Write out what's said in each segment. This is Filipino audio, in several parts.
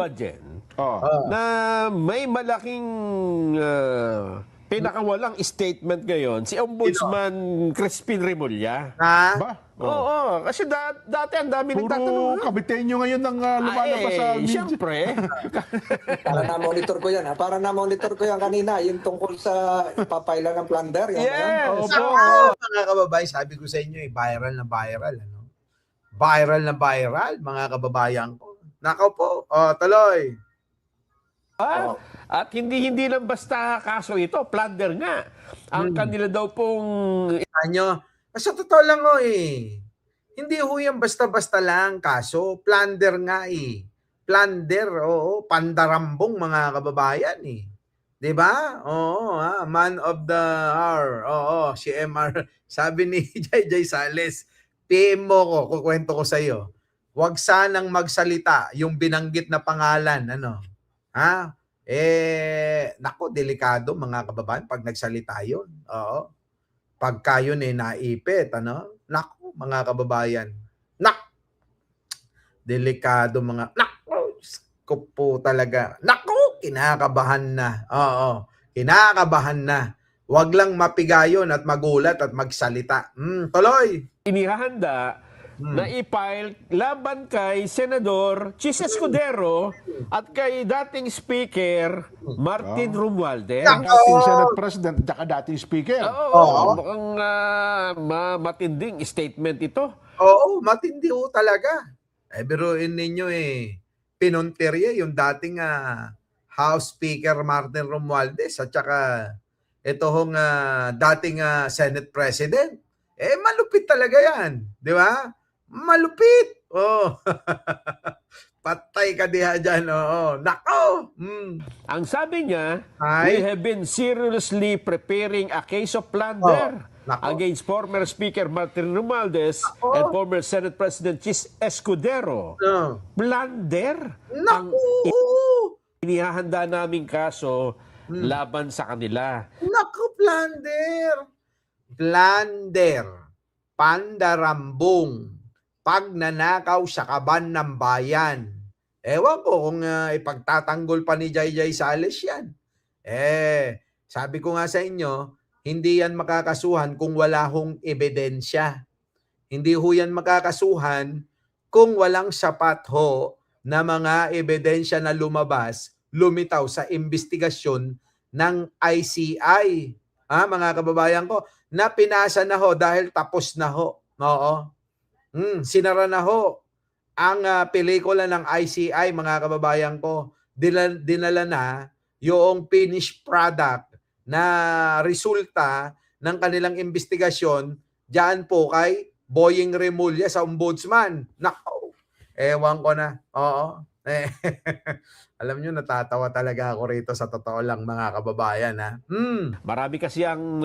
ba, Jen, Oh. na may malaking pinakawalang statement ngayon si Ombudsman Crispin Remulla? Ha? Ba? Oh. Oo, kasi dati ang dami nagtatanong. Puro kabitenyo ngayon ang lumalabas sa media. Siyempre. Para na-monitor ko yan. Para na-monitor ko yan kanina. Yung tungkol sa papailan ng plunder. Yan ba yan? Yes. Nako, mga kababayan, sabi ko sa inyo, viral na viral. Ano? Viral na viral, mga kababayan ko. Nako po, tuloy. At hindi lang basta kaso ito, plunder nga. Ang kanila daw pong Ano? Sa totoo lang hindi ho yan basta-basta lang kaso. Plunder nga Plunder, oo. Pandarambong mga kababayan Diba? Oo, man of the hour. Oo, si MR. Sabi ni JJ Sales, PM mo ko, kukwento ko sa iyo. Huwag sanang magsalita yung binanggit na pangalan. Ano? Ha? Nako, delikado mga kababayan pag nagsalita yun. Oo. Pagka yun naipit, ano? Nako, mga kababayan. Delikado mga, nako, ko po talaga. Nako, kinakabahan na. Oo, kinakabahan na. Huwag lang mapigayon at magulat at magsalita. Tuloy. inihahanda na i-file laban kay Senador Chis Escudero at kay dating Speaker Martin Romualdez. Dating Senate President at dating Speaker. Oo, mukhang matinding statement ito. Oo, matindi ho talaga. Biruin ninyo pinunterya yung dating House Speaker Martin Romualdez at saka ito hong dating Senate President. Malupit talaga yan. Di ba? Malupit. Oh. Patay ka diha dyan. Oo. Nako. Ang sabi niya, Ay. we have been seriously preparing a case of plunder Nako. against former Speaker Martin Romualdez and former Senate President Chis Escudero. Plunder? Ang Naku. inihahanda naming kaso laban sa kanila. Naku, plunder. Plunder. Pandarambong. Pagnanakaw sa kaban ng bayan. Ewan ko kung ipagtatanggol pa ni JJ Sales yan. Sabi ko nga sa inyo, hindi yan makakasuhan kung wala hong ebidensya. Hindi ho yan makakasuhan kung walang sapat ho na mga ebidensya na lumitaw sa investigasyon ng ICI. Mga kababayan ko, na pinasa na ho dahil tapos na ho. Oo. Sinara na ho ang pelikula ng ICI, mga kababayan ko. Dinala na yung finished product na resulta ng kanilang investigasyon diyan po kay Boying Remulla sa Ombudsman. Nako, ewan ko na. Oo. Alam nyo, natatawa talaga ako rito sa totoo lang, mga kababayan. Marami kasi ang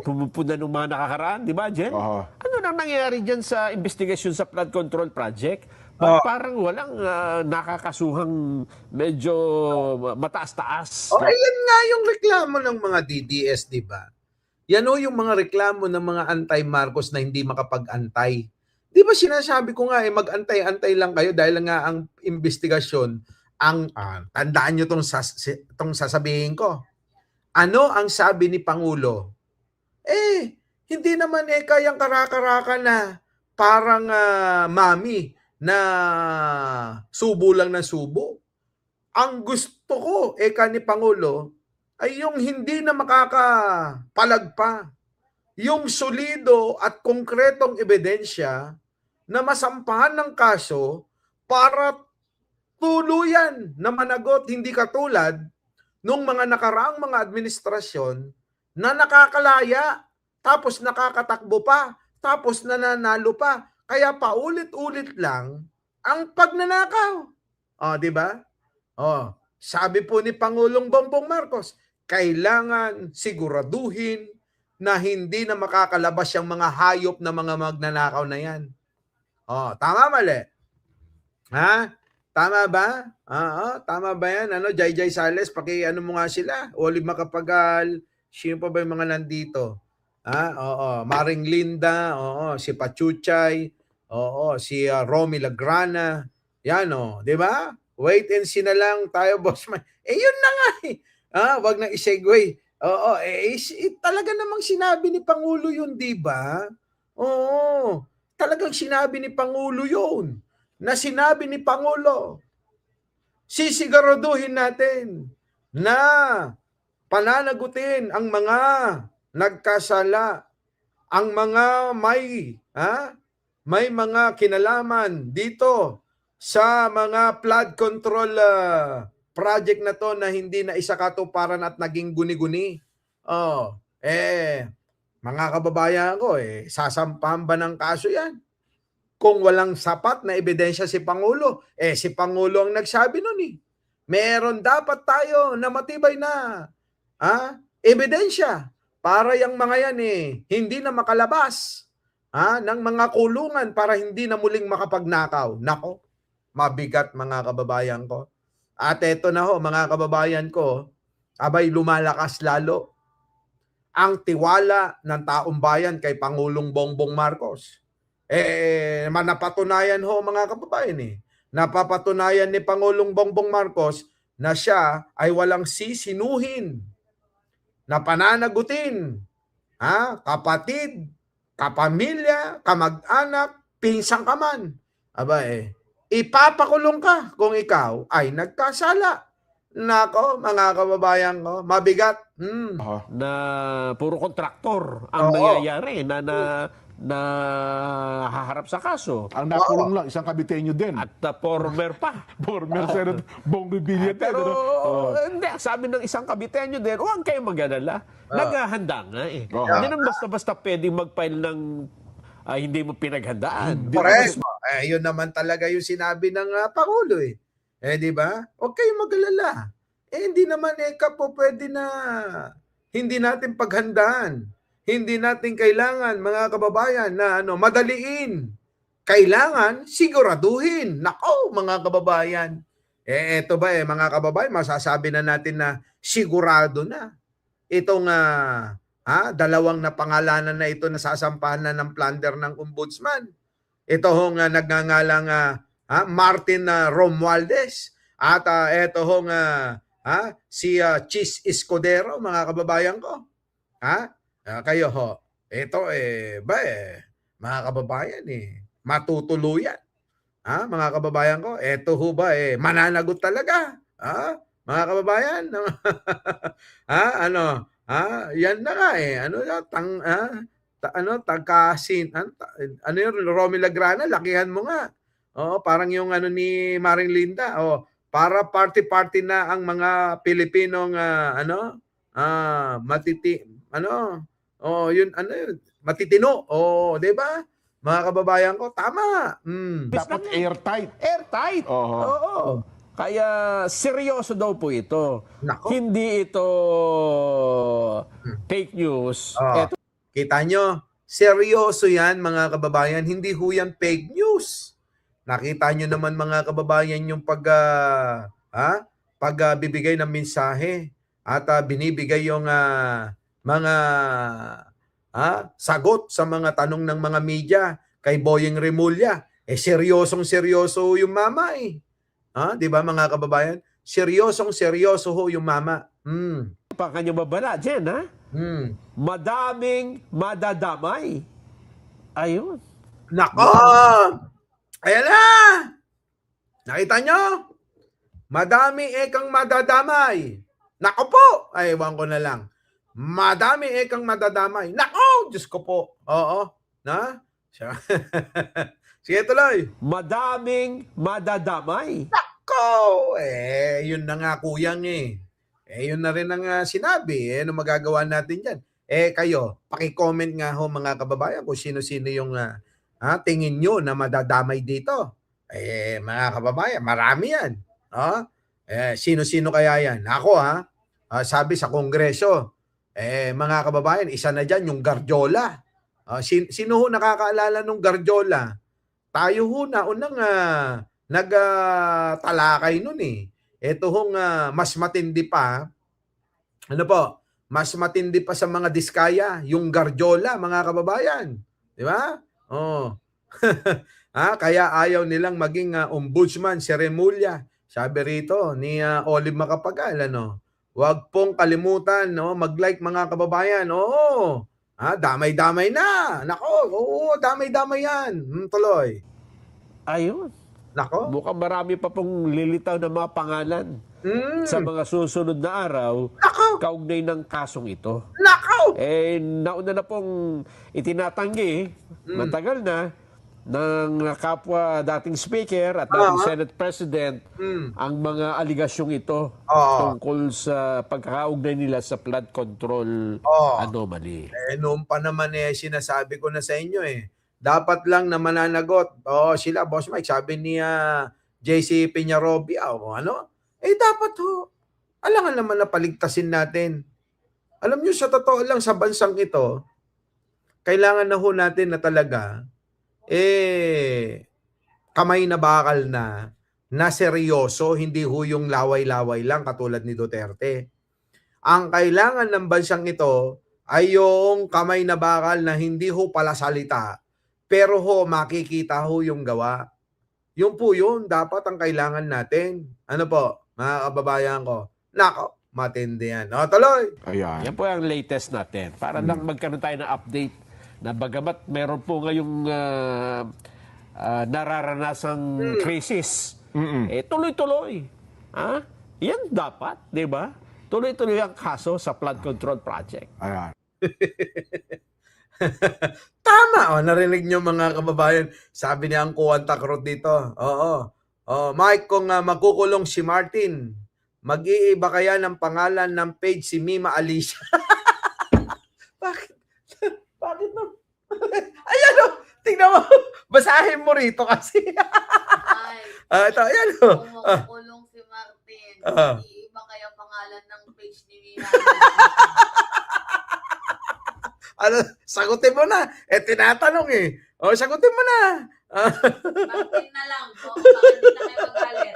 pumupunan ng mga nakakaraan, di ba, Jen? Oo. Ano nang nangyayari dyan sa investigasyon sa flood control project? Parang walang nakakasuhang medyo mataas-taas. Yan nga yung reklamo ng mga DDS, di ba? Yan yung mga reklamo ng mga anti-Marcos na hindi makapag-antay. Di ba sinasabi ko nga, mag-antay-antay lang kayo dahil nga ang investigasyon, tandaan nyo tong sasabihin ko. Ano ang sabi ni Pangulo? Hindi naman kayang karaka-raka na parang mami na subo lang ng subo. Ang gusto ko, ni Pangulo, ay yung hindi na makakapalag pa. Yung solido at konkretong ebidensya na masampahan ng kaso para tuluyan na managot, hindi katulad nung mga nakaraang mga administrasyon na nakakalaya, tapos nakakatakbo pa, tapos nananalo pa. Kaya paulit-ulit lang ang pagnanakaw. Di ba? Sabi po ni Pangulong Bongbong Marcos, kailangan siguraduhin na hindi na makakalabas yung mga hayop na mga magnanakaw na yan. Tama mali? Tama ba? Tama ba yan? JJ Sales, ano mo nga sila? Olive Macapagal, sino pa ba yung mga nandito? Maring Linda, si Pachuchay, si Romy Lagrana, yan di ba? wait and see na lang tayo, boss man. Yun na nga eh. Wag na i-segue. Oo, talaga namang sinabi ni Pangulo yun, di ba? Oo, talagang sinabi ni Pangulo yun. Na sinabi ni Pangulo, sisiguraduhin natin na pananagutin ang mga nagkasala, ang mga may mga kinalaman dito sa mga flood control project na to na hindi na isakatuparan at naging guni-guni. Mga kababayan ko, sasampahan ba ng kaso yan? Kung walang sapat na ebidensya si Pangulo, si Pangulo ang nagsabi nun eh. Meron dapat tayo na matibay na ebidensya para yung mga yan hindi na makalabas ng mga kulungan para hindi na muling makapagnakaw. Nako, mabigat mga kababayan ko. At eto na ho mga kababayan ko, abay lumalakas lalo ang tiwala ng taong bayan kay Pangulong Bongbong Marcos. Napatunayan ho mga kababayan napapatunayan ni Pangulong Bongbong Marcos na siya ay walang sisinuhin na pananagutin kapatid, kapamilya, kamag-anak, pinsang ka man. Ipapakulong ka kung ikaw ay nagkasala. Nako, mga kababayan ko, mabigat. Na puro kontraktor ang nangyayari na haharap sa kaso. Ang nakulong lang, isang Caviteño din. At former pa. Former Senator Bong Revilla. Pero hindi, sabi ng isang Caviteño din, huwag kayong mag-alala. Naghahanda nga Hindi naman basta-basta pwedeng mag-file ng hindi mo pinaghandaan. Correct. Yun naman talaga yung sinabi ng Pangulo di ba? Huwag kayong mag-alala. Hindi naman po pwede na hindi natin paghandaan. Hindi natin kailangan, mga kababayan, na madaliin. Kailangan siguraduhin. Nako, mga kababayan. Eto ba mga kababayan, masasabi na natin na sigurado na. Itong dalawang na pangalanan na ito na sasampahan na ng plunder ng ombudsman. Ito hong nagngangalang Martin Romualdez. At ito hong si Chis Escudero, mga kababayan ko. Kayo ho, ito mga kababayan matutuluyan. Mga kababayan ko, ito ho ba mananagot talaga? Mga kababayan, yan na nga yung Romy Lagrana, lakihan mo nga. Parang yung ni Maring Linda, para party-party na ang mga Pilipinong matitino. Di ba? Mga kababayan ko, tama. Dapat airtight. Airtight. Oo. Kaya seryoso daw po ito. Nako. Hindi ito fake news. Kita nyo, seryoso yan mga kababayan. Hindi ho yan fake news. Nakita nyo naman mga kababayan yung pagbibigay ng mensahe at binibigay yung mga sagot sa mga tanong ng mga media kay Boyeng Remulla. Seryosong-seryoso yung mama di ba mga kababayan? Seryosong-seryoso ho yung mama. Pa kanyo babala dyan, madaming madadamay. Ayun. Nako! Ayan na! Nakita nyo? Madami kang madadamay. Nako po! Ay, ewan ko na lang. Madami kang madadamay. Nako! Diyos ko po. Oo. Na? Sige, tuloy. Madaming madadamay. Nako! Yun na nga kuyang yun na rin ang sinabi. Ano magagawa natin dyan? Kayo, paki-comment nga ho mga kababayan kung sino-sino yung tingin nyo na madadamay dito. Mga kababayan, marami yan. Sino-sino kaya yan? Ako sabi sa Kongreso, mga kababayan, isa na dyan yung Garjola. Sino ho nakakaalala nung Garjola? Tayo ho na unang nagtalakay nun Ito hong mas matindi pa. Mas matindi pa sa mga diskaya, yung Garjola, mga kababayan. Di ba? Kaya ayaw nilang maging ombudsman si Remulla. Sabi rito ni Olive Macapagal, ano, huwag pong kalimutan, no, mag-like mga kababayan. Oo. Damay-damay na. Nako, oo, damay-damay yan. Tuloy. Ayun. Nako. Mukhang marami pa pong lilitaw na mga pangalan sa Mm. mga susunod na araw Nako. kaugnay ng kasong ito. Nako. Nauna na pong itinatanggi, matagal na, ng kapwa dating Speaker at dating Senate President ang mga aligasyong ito tungkol sa pagkakaugnay nila sa flood control anomaly. Noon pa naman sinasabi ko na sa inyo dapat lang na mananagot. Sila, Boss Mike, sabi ni JC Peñarobia, ano? Dapat alangan naman na paligtasin natin. Alam nyo, sa totoo lang, sa bansang ito, kailangan na natin na talaga, kamay na bakal na seryoso, hindi yung laway-laway lang katulad ni Duterte. Ang kailangan ng bansang ito ay yung kamay na bakal na hindi pala salita, pero makikita yung gawa. Yung po yun, dapat ang kailangan natin. Ano po, mga kababayan ko? Nako, matindi yan. Tuloy! Ayan. Yan po ang latest natin. Para lang magkaroon tayo ng update na bagamat meron po ngayong nararanasang krisis, tuloy-tuloy. Yan dapat, di ba? Tuloy-tuloy ang kaso sa flood control project. Ayan. Tama, narinig nyo mga kababayan. Sabi ni Angko Antakrot dito. Oo. Mike, kung magkukulong si Martin, mag-iiba kaya ng pangalan ng page si Mima Alicia? Bakit? Bakit no? Ayan o, tingnan mo. Basahin mo rito kasi. Ay, Ito, ayan o. kung makukulong si Martin, iiba kaya pangalan ng page ni Mira. Ano, sagutin mo na. Tinatanong sagutin mo na. Martin na lang. Baka hindi na kayo magalit.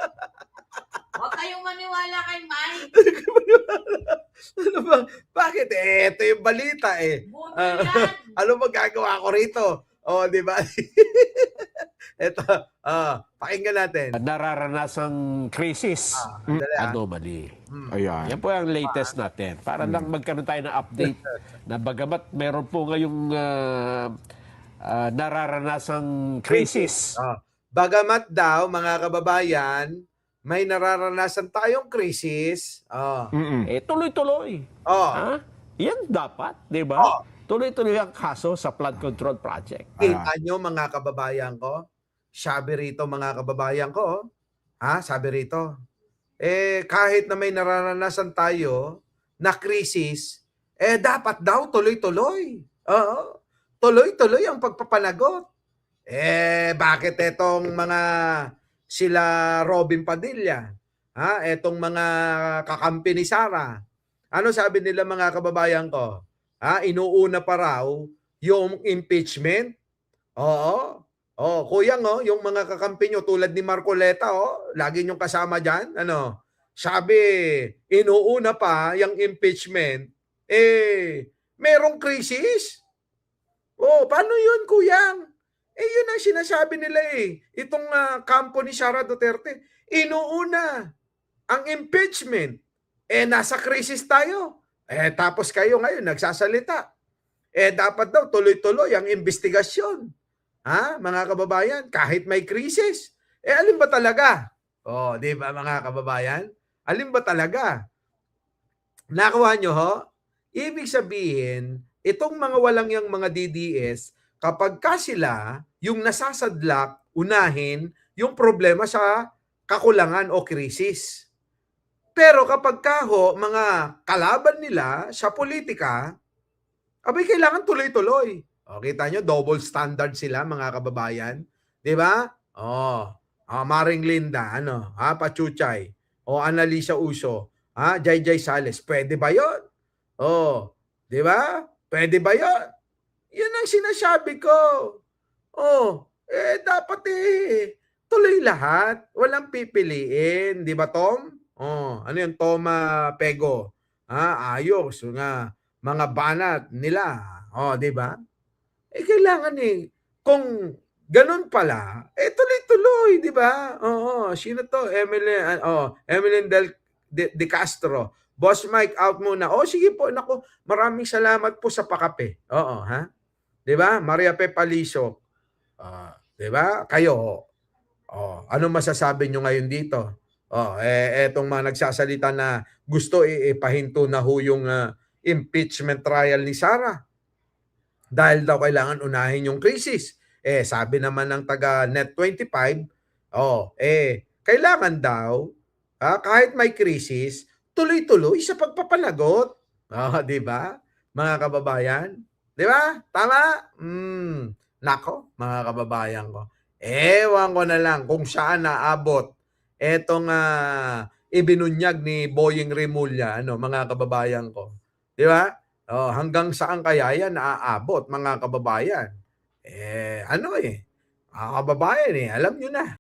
Huwag kayong maniwala kay Mike. Ano ba? Bakit? Ito yung balita Buto yan. Ano magagawa ko rito? Di ba? Ito, pakinggan natin. Nararanasang krisis anomaly. Ayan. Yan po ang latest natin. Para lang magkaroon tayo ng update na bagamat meron po ngayong nararanasang krisis. Bagamat daw, mga kababayan, may nararanasan tayong krisis. Tuloy-tuloy. Yan dapat, di ba? Tuloy-tuloy ang kaso sa flood control project. Kita nyo, mga kababayan ko? Sabi rito, mga kababayan ko. Sabi rito. Kahit na may nararanasan tayo na krisis, dapat daw tuloy-tuloy. Tuloy-tuloy ang pagpapanagot. Bakit etong mga sila Robin Padilla? Etong mga kakampi ni Sara? Ano sabi nila, mga kababayan ko? Inuuna pa raw yung impeachment. Kuya, yung mga kakampi nyo tulad ni Marcoleta, lagi nyong kasama dyan. Sabi, inuuna pa yung impeachment. Merong krisis. Paano yun, kuyang? Yun ang sinasabi nila Itong kampo ni Sara Duterte, inuuna ang impeachment. Nasa krisis tayo. Tapos kayo ngayon nagsasalita. Dapat daw tuloy-tuloy ang investigasyon. Mga kababayan, kahit may krisis. Alin ba talaga? Di ba, mga kababayan? Alin ba talaga? Nakuha nyo, Ibig sabihin, itong mga walang yang mga DDS, kapag sila yung nasasadlak, unahin yung problema sa kakulangan o krisis. Pero kapag mga kalaban nila sa politika, kailangan tuloy-tuloy. Kita nyo, double standard sila, mga kababayan. Di ba? Maring Linda, Pachuchay, Annalisa Uso, Jay Sales, pwede ba yun? Di ba? Pwede ba yun? Yun ang sinasabi ko. Dapat tuloy lahat. Walang pipiliin. Di ba, Tom? Ano yung Tom Pego? Ayos. Mga banat nila. Di ba? Kailangan kung ganun pala, tuloy-tuloy, di ba? Oo, sino to? Emily De Castro. Boss Mike, out muna. Sige po, nako, maraming salamat po sa pakape. Oo, ha? Di ba? Maria Pepaliso. Di ba? Kayo, ano masasabi nyo ngayon dito? Etong mga nagsasalita na gusto ipahinto na ho yung impeachment trial ni Sara. Dahil daw kailangan unahin yung krisis. Sabi naman ng taga Net25, kailangan daw, kahit may krisis, tuloy-tuloy sa pagpapalagot. Di ba? Mga kababayan? Di ba? Tama? Nako, mga kababayan ko. Ewan ko na lang kung saan naabot etong ibinunyag ni Boying Remulla, mga kababayan ko. Di ba? Hanggang saan kaya yan naaabot, mga kababayan? Mga kababayan, alam nyo na.